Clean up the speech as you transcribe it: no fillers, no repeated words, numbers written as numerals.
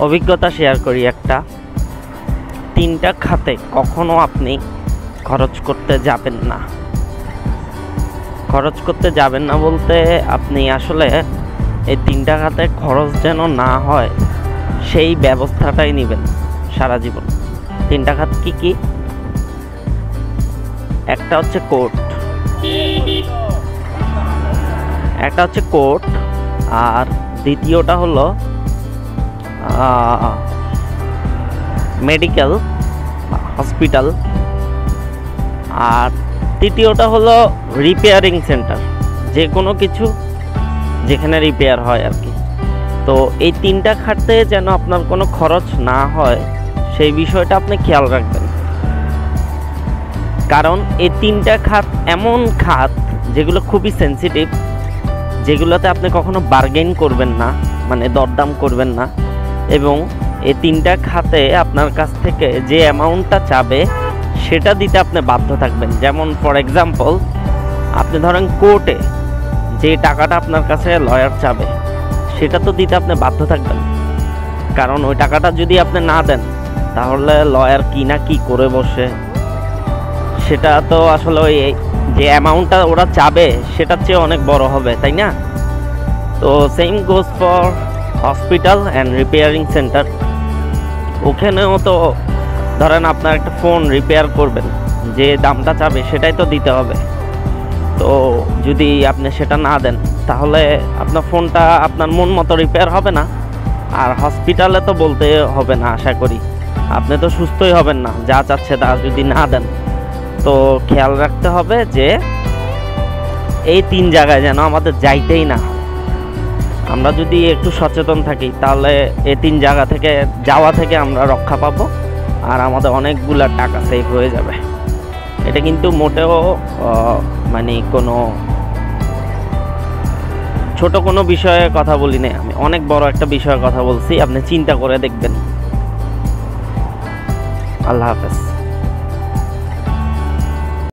অভিজ্ঞতা শেয়ার করি একটা। 3টা খাতে কখনো আপনি খরচ করতে যাবেন না। খরচ করতে যাবেন না বলতে আপনি আসলে এই 3টা খাতে খরচ যেন না হয় সেই ব্যবস্থাটাই নেবেন সারা জীবন। 3টা খাত কি কি? একটা হচ্ছে কোর্ট, আর দ্বিতীয়টা হলো মেডিকেল হসপিটাল, আর তৃতীয়টা হলো রিপেয়ারিং সেন্টার, যে কোনো কিছু যেখানে রিপেয়ার হয় আর কি। তো এই 3টা খাতে যেন আপনার কোনো খরচ না হয় সেই বিষয়টা আপনি খেয়াল রাখবেন। কারণ এই 3টা খাত এমন খাত যেগুলো খুবই সেন্সিটিভ, যেগুলোতে আপনি কখনো বার্গেন করবেন না, মানে দরদাম করবেন না, এবং এই 3টা খাতে আপনার কাছ থেকে যে অ্যামাউন্টটা চাবে সেটা দিতে আপনি বাধ্য থাকবেন। যেমন ফর এক্সাম্পল, আপনি ধরেন কোর্টে যে টাকাটা আপনার কাছে লয়ার চাবে সেটা তো দিতে আপনি বাধ্য থাকবেন। কারণ ওই টাকাটা যদি আপনি না দেন তাহলে লয়ার কি না কি করে বসে, সেটা তো আসলে ওই যে অ্যামাউন্টটা ওরা চাবে সেটার চেয়ে অনেক বড় হবে, তাই না? তো same goes for hospital and repairing centre. ওখানেও তো ধরেন আপনার একটা ফোন রিপেয়ার করবেন, যে দামটা চাবে সেটাই তো দিতে হবে। তো যদি আপনি সেটা না দেন তাহলে আপনার ফোনটা আপনার মন মতো রিপেয়ার হবে না। আর হসপিটালে তো বলতে হবে না, আশা করি আপনি তো সুস্থই হবেন না যা চাচ্ছে তা যদি না দেন। তো খেয়াল রাখতে হবে যে এই 3 জায়গায় যেন আমাদের যাইতেই না। আমরা যদি একটু সচেতন থাকি তাহলে এই 3 জায়গা থেকে যাওয়া থেকে আমরা রক্ষা পাবো, আর আমাদের অনেকগুলা টাকা সেভ হয়ে যাবে। এটা কিন্তু মোটেও মানে কোনো ছোট কোনো বিষয়ে কথা বলি না, আমি অনেক বড় একটা বিষয়ে কথা বলছি। আপনি চিন্তা করে দেখবেন। আল্লাহ হাফেজ।